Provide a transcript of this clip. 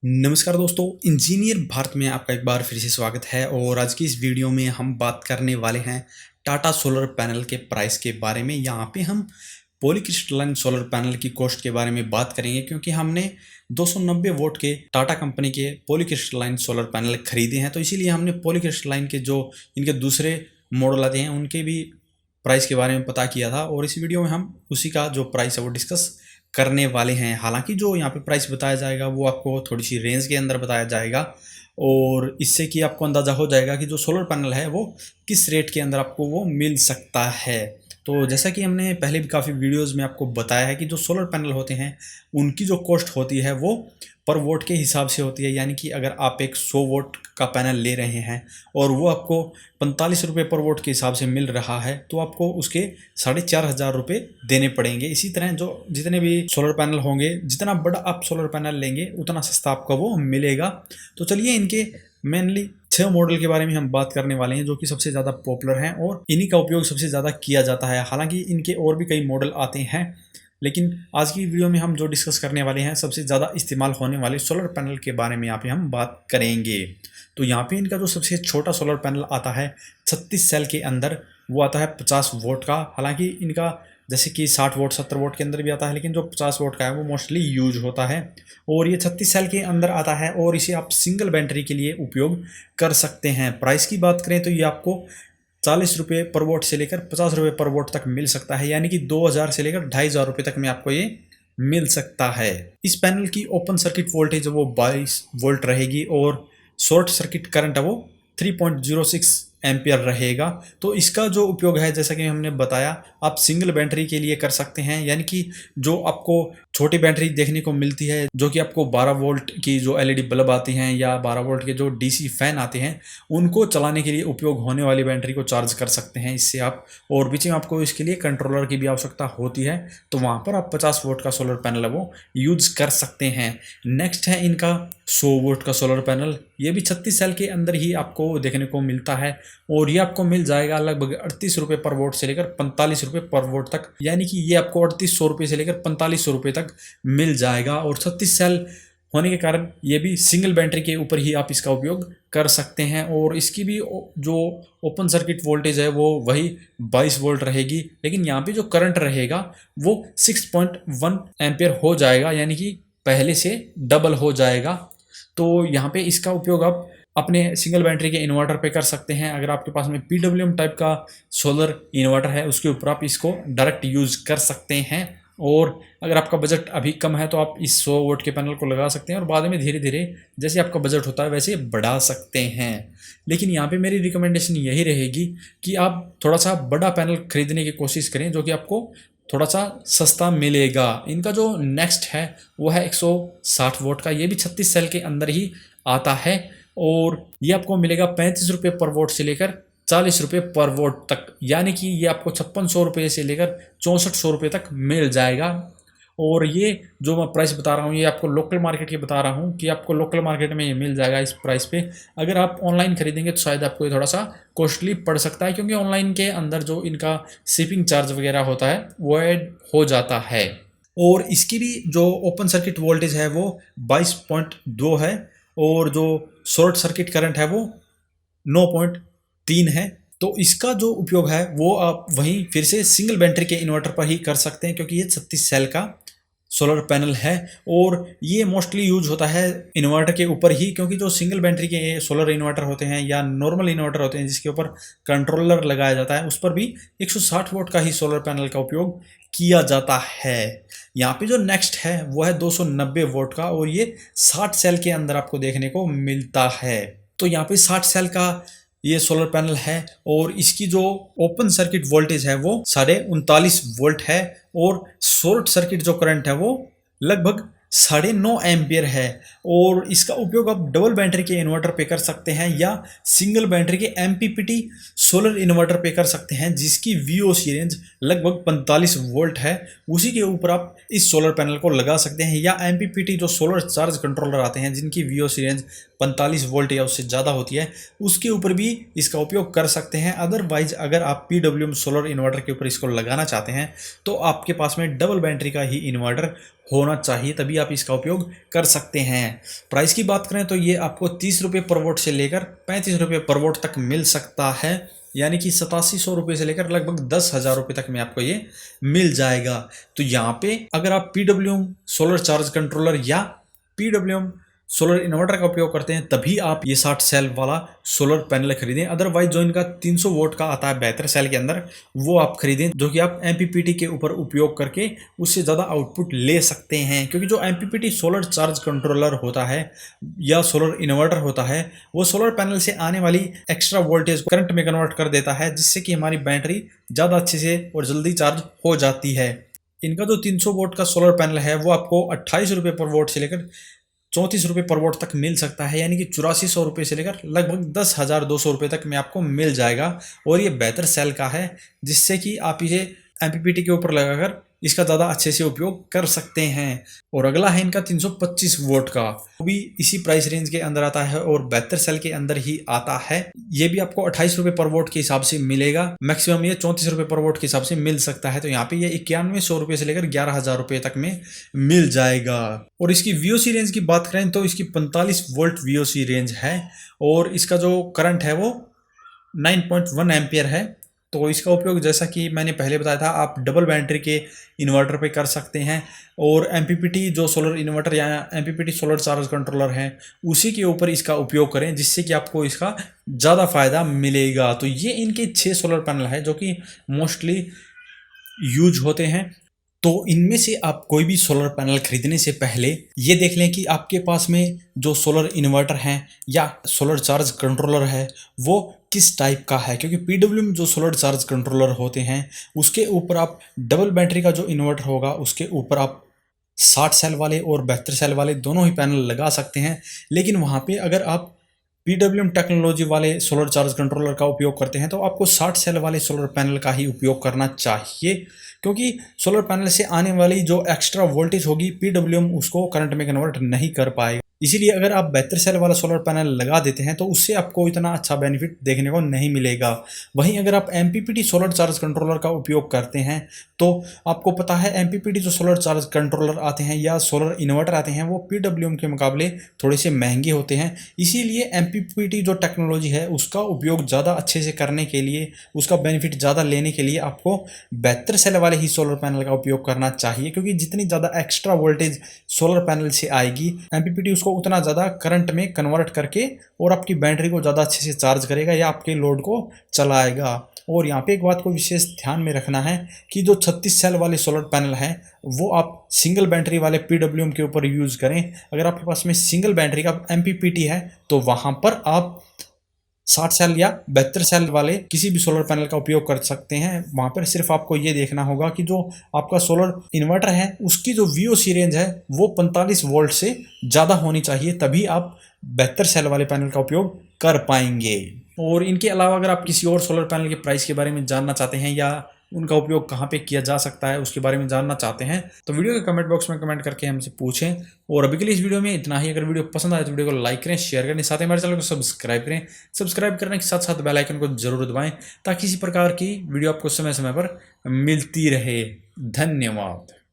नमस्कार दोस्तों, इंजीनियर भारत में आपका एक बार फिर से स्वागत है। और आज की इस वीडियो में हम बात करने वाले हैं टाटा सोलर पैनल के प्राइस के बारे में। यहाँ पे हम पॉलीक्रिस्टलाइन सोलर पैनल की कॉस्ट के बारे में बात करेंगे, क्योंकि हमने 290 वोल्ट के टाटा कंपनी के पॉलीक्रिस्टलाइन सोलर पैनल खरीदे हैं, तो इसीलिए हमने पॉलीक्रिस्टलाइन के जो इनके दूसरे मॉडल आते हैं उनके भी प्राइस के बारे में पता किया था। और इस वीडियो में हम उसी का जो प्राइस है वो डिस्कस करने वाले हैं। हालांकि जो यहाँ पे प्राइस बताया जाएगा वो आपको थोड़ी सी रेंज के अंदर बताया जाएगा, और इससे कि आपको अंदाज़ा हो जाएगा कि जो सोलर पैनल है वो किस रेट के अंदर आपको वो मिल सकता है। तो जैसा कि हमने पहले भी काफ़ी वीडियोस में आपको बताया है कि जो सोलर पैनल होते हैं उनकी जो कॉस्ट होती है वो पर वोट के हिसाब से होती है। यानी कि अगर आप एक 100 वोट का पैनल ले रहे हैं और वो आपको 45 रुपये पर वोट के हिसाब से मिल रहा है, तो आपको उसके 4,500 रुपये देने पड़ेंगे। इसी तरह जो जितने भी सोलर पैनल होंगे, जितना बड़ा आप सोलर पैनल लेंगे उतना सस्ता आपको वो मिलेगा। तो चलिए इनके मेनली 6 मॉडल के बारे में हम बात करने वाले हैं जो कि सबसे ज़्यादा पॉपुलर हैं और इन्हीं का उपयोग सबसे ज़्यादा किया जाता है। हालांकि इनके और भी कई मॉडल आते हैं, लेकिन आज की वीडियो में हम जो डिस्कस करने वाले हैं सबसे ज़्यादा इस्तेमाल होने वाले सोलर पैनल के बारे में यहाँ पे हम बात करेंगे। तो यहाँ पे इनका जो सबसे छोटा सोलर पैनल आता है 36 सेल के अंदर, वो आता है 50 वोट का। हालांकि इनका जैसे कि 60 वोट 70 वोट के अंदर भी आता है, लेकिन जो 50 वोट का है वो मोस्टली यूज होता है। और ये 36 सेल के अंदर आता है और इसे आप सिंगल बैटरी के लिए उपयोग कर सकते हैं। प्राइस की बात करें तो ये आपको 40 रुपये पर वोट से लेकर 50 रुपये पर वोट तक मिल सकता है। यानी कि 2000 से लेकर 2500 रुपये तक में आपको ये मिल सकता है। इस पैनल की ओपन सर्किट वोल्टेज वो 22 वोल्ट रहेगी और शॉर्ट सर्किट करंट है वो 3.06 एम्पियर रहेगा। तो इसका जो उपयोग है, जैसा कि हमने बताया, आप सिंगल बैटरी के लिए कर सकते हैं। यानी कि जो आपको छोटी बैटरी देखने को मिलती है, जो कि आपको 12 वोल्ट की जो एलईडी बल्ब आती हैं या 12 वोल्ट के जो डीसी फैन आते हैं उनको चलाने के लिए उपयोग होने वाली बैटरी को चार्ज कर सकते हैं इससे आप। और बीच में आपको इसके लिए कंट्रोलर की भी आवश्यकता होती है, तो वहाँ पर आप 50 वोट का सोलर पैनल है वो यूज कर सकते हैं। नेक्स्ट है इनका 100 वोट का सोलर पैनल। ये भी 36 सेल के अंदर ही आपको देखने को मिलता है और ये आपको मिल जाएगा लगभग 38 रुपये पर वोट से लेकर 45 रुपये पर वोट तक। यानी कि ये आपको 3800 रुपये से लेकर 4500 रुपये तक मिल जाएगा। और 36 सेल होने के कारण ये भी सिंगल बैटरी के ऊपर ही आप इसका उपयोग कर सकते हैं। और इसकी भी जो ओपन सर्किट वोल्टेज है वो वही 22 वोल्ट रहेगी, लेकिन यहाँ पे जो करंट रहेगा वो 6.1 एम्पियर हो जाएगा, यानी कि पहले से डबल हो जाएगा। तो यहाँ पे इसका उपयोग आप अपने सिंगल बैटरी के इन्वर्टर पे कर सकते हैं। अगर आपके पास में PWM टाइप का सोलर इन्वर्टर है उसके ऊपर आप इसको डायरेक्ट यूज कर सकते हैं। और अगर आपका बजट अभी कम है तो आप इस 100 वोट के पैनल को लगा सकते हैं और बाद में धीरे धीरे जैसे आपका बजट होता है वैसे बढ़ा सकते हैं। लेकिन यहाँ पे मेरी रिकमेंडेशन यही रहेगी कि आप थोड़ा सा बड़ा पैनल खरीदने की कोशिश करें जो कि आपको थोड़ा सा सस्ता मिलेगा। इनका जो नेक्स्ट है वो है 160 वोट का। ये भी 36 सेल के अंदर ही आता है और ये आपको मिलेगा 35 रुपये पर वोट से लेकर 40 रुपये पर वोट तक। यानी कि ये आपको 5600 रुपये से लेकर 6400 रुपये तक मिल जाएगा। और ये जो मैं प्राइस बता रहा हूँ ये आपको लोकल मार्केट की बता रहा हूँ कि आपको लोकल मार्केट में ये मिल जाएगा इस प्राइस पे। अगर आप ऑनलाइन खरीदेंगे तो शायद आपको ये थोड़ा सा कॉस्टली पड़ सकता है, क्योंकि ऑनलाइन के अंदर जो इनका शिपिंग चार्ज वगैरह होता है वो ऐड हो जाता है। और इसकी भी जो ओपन सर्किट वोल्टेज है वो 22.2 है और जो शॉर्ट सर्किट करंट है वो 9.3 है। तो इसका जो उपयोग है वो आप वहीं फिर से सिंगल बैटरी के इन्वर्टर पर ही कर सकते हैं, क्योंकि ये 36 सेल का सोलर पैनल है और ये मोस्टली यूज होता है इन्वर्टर के ऊपर ही। क्योंकि जो सिंगल बैटरी के सोलर इन्वर्टर होते हैं या नॉर्मल इन्वर्टर होते हैं जिसके ऊपर कंट्रोलर लगाया जाता है, उस पर भी 160 वोट का ही सोलर पैनल का उपयोग किया जाता है। यहाँ पे जो नेक्स्ट है वो है 290 वोट का और ये 60 सेल के अंदर आपको देखने को मिलता है। तो यहाँ पे 60 सेल का ये सोलर पैनल है और इसकी जो ओपन सर्किट वोल्टेज है वो 39.5 वोल्ट है और शॉर्ट सर्किट जो करंट है वो लगभग 9.5 एम्पियर है। और इसका उपयोग आप डबल बैटरी के इन्वर्टर पे कर सकते हैं या सिंगल बैटरी के MPPT सोलर इन्वर्टर पे कर सकते हैं जिसकी VOC रेंज लगभग 45 वोल्ट है। उसी के ऊपर आप इस सोलर पैनल को लगा सकते हैं, या MPPT जो सोलर चार्ज कंट्रोलर आते हैं जिनकी VOC रेंज 45 वोल्ट या उससे ज़्यादा होती है उसके ऊपर भी इसका उपयोग कर सकते हैं। अदरवाइज अगर आप PWM सोलर इन्वर्टर के ऊपर इसको लगाना चाहते हैं तो आपके पास में डबल बैटरी का ही इन्वर्टर होना चाहिए, तभी आप इसका उपयोग कर सकते हैं। प्राइस की बात करें तो ये आपको 30 रुपये पर वोट से लेकर 35 रुपये पर वोट तक मिल सकता है, यानी कि 8700 रुपये से लेकर लगभग 10,000 रुपये तक में आपको ये मिल जाएगा। तो यहाँ पे अगर आप PWM सोलर चार्ज कंट्रोलर या PWM सोलर इन्वर्टर का उपयोग करते हैं तभी आप ये 60 सेल वाला सोलर पैनल खरीदें। अदरवाइज जो इनका 300 वोट का आता है 72 सेल के अंदर, वो आप खरीदें, जो कि आप MPPT के ऊपर उपयोग करके उससे ज़्यादा आउटपुट ले सकते हैं। क्योंकि जो MPPT सोलर चार्ज कंट्रोलर होता है या सोलर इन्वर्टर होता है, वो सोलर पैनल से आने वाली एक्स्ट्रा वोल्टेज करंट में कन्वर्ट कर देता है, जिससे कि हमारी बैटरी ज़्यादा अच्छे से और जल्दी चार्ज हो जाती है। इनका जो 300 वोट का सोलर पैनल है वो आपको 28 रुपये पर वोट से लेकर 34 रुपये पर वोट तक मिल सकता है, यानी कि 8400 रुपये से लेकर लगभग 10,200 रुपये तक में आपको मिल जाएगा। और ये बेहतर सेल का है, जिससे कि आप इसे MPPT के ऊपर लगाकर इसका ज़्यादा अच्छे से उपयोग कर सकते हैं। और अगला है इनका 325 वोट का, वो भी इसी प्राइस रेंज के अंदर आता है और 72 सेल के अंदर ही आता है। ये भी आपको 28 रुपये पर वोट के हिसाब से मिलेगा, मैक्सिमम ये 34 रुपये पर वोट के हिसाब से मिल सकता है। तो यहाँ पे ये 9100 रुपये से लेकर 11,000 रुपये तक में मिल जाएगा। और इसकी VOC रेंज की बात करें तो इसकी 45 वोल्ट VOC रेंज है और इसका जो करंट है वो 9.1 एम्पियर है। तो इसका उपयोग जैसा कि मैंने पहले बताया था, आप डबल बैटरी के इन्वर्टर पे कर सकते हैं और MPPT जो सोलर इन्वर्टर या MPPT सोलर चार्ज कंट्रोलर है उसी के ऊपर इसका उपयोग करें, जिससे कि आपको इसका ज़्यादा फ़ायदा मिलेगा। तो ये इनके 6 सोलर पैनल है जो कि मोस्टली यूज होते हैं। तो इनमें से आप कोई भी सोलर पैनल खरीदने से पहले ये देख लें कि आपके पास में जो सोलर इन्वर्टर हैं या सोलर चार्ज कंट्रोलर है वो किस टाइप का है। क्योंकि PWM जो सोलर चार्ज कंट्रोलर होते हैं उसके ऊपर आप डबल बैटरी का जो इन्वर्टर होगा उसके ऊपर आप 60 सेल वाले और 72 सेल वाले दोनों ही पैनल लगा सकते हैं। लेकिन वहाँ पे अगर आप PWM टेक्नोलॉजी वाले सोलर चार्ज कंट्रोलर का उपयोग करते हैं तो आपको 60 सेल वाले सोलर पैनल का ही उपयोग करना चाहिए, क्योंकि सोलर पैनल से आने वाली जो एक्स्ट्रा वोल्टेज होगी PWM उसको करंट में कन्वर्ट नहीं कर पाएगा। इसीलिए अगर आप 72 सेल वाला सोलर पैनल लगा देते हैं तो उससे आपको इतना अच्छा बेनिफिट देखने को नहीं मिलेगा। वहीं अगर आप MPPT सोलर चार्ज कंट्रोलर का उपयोग करते हैं तो आपको पता है MPPT जो सोलर चार्ज कंट्रोलर आते हैं या सोलर इन्वर्टर आते हैं वो PWM के मुकाबले थोड़े से महंगे होते हैं। इसीलिए MPPT जो टेक्नोलॉजी है उसका उपयोग ज़्यादा अच्छे से करने के लिए, उसका बेनिफिट ज़्यादा लेने के लिए आपको 72 सेल वाले ही सोलर पैनल का उपयोग करना चाहिए। क्योंकि जितनी ज़्यादा एक्स्ट्रा वोल्टेज सोलर पैनल से आएगी MPPT उसको उतना ज़्यादा करंट में कन्वर्ट करके और आपकी बैटरी को ज़्यादा अच्छे से चार्ज करेगा या आपके लोड को चलाएगा। और यहाँ पे एक बात को विशेष ध्यान में रखना है कि जो 36 सेल वाले सोलर पैनल हैं वो आप सिंगल बैटरी वाले PWM के ऊपर यूज़ करें। अगर आपके पास में सिंगल बैटरी का MPPT है तो वहाँ पर आप 60 सेल या 72 सेल वाले किसी भी सोलर पैनल का उपयोग कर सकते हैं। वहाँ पर सिर्फ आपको ये देखना होगा कि जो आपका सोलर इन्वर्टर है उसकी जो VOC रेंज है वो 45 वोल्ट से ज़्यादा होनी चाहिए, तभी आप 72 सेल वाले पैनल का उपयोग कर पाएंगे। और इनके अलावा अगर आप किसी और सोलर पैनल के प्राइस के बारे में जानना चाहते हैं या उनका उपयोग कहाँ पे किया जा सकता है उसके बारे में जानना चाहते हैं तो वीडियो के कमेंट बॉक्स में कमेंट करके हमसे पूछें। और अभी के लिए इस वीडियो में इतना ही। अगर वीडियो पसंद आए तो वीडियो को लाइक करें, शेयर करें, साथ ही हमारे चैनल को सब्सक्राइब करें। सब्सक्राइब करने के साथ साथ बेल आइकन को जरूर दबाएं ताकि इसी प्रकार की वीडियो आपको समय समय पर मिलती रहे। धन्यवाद।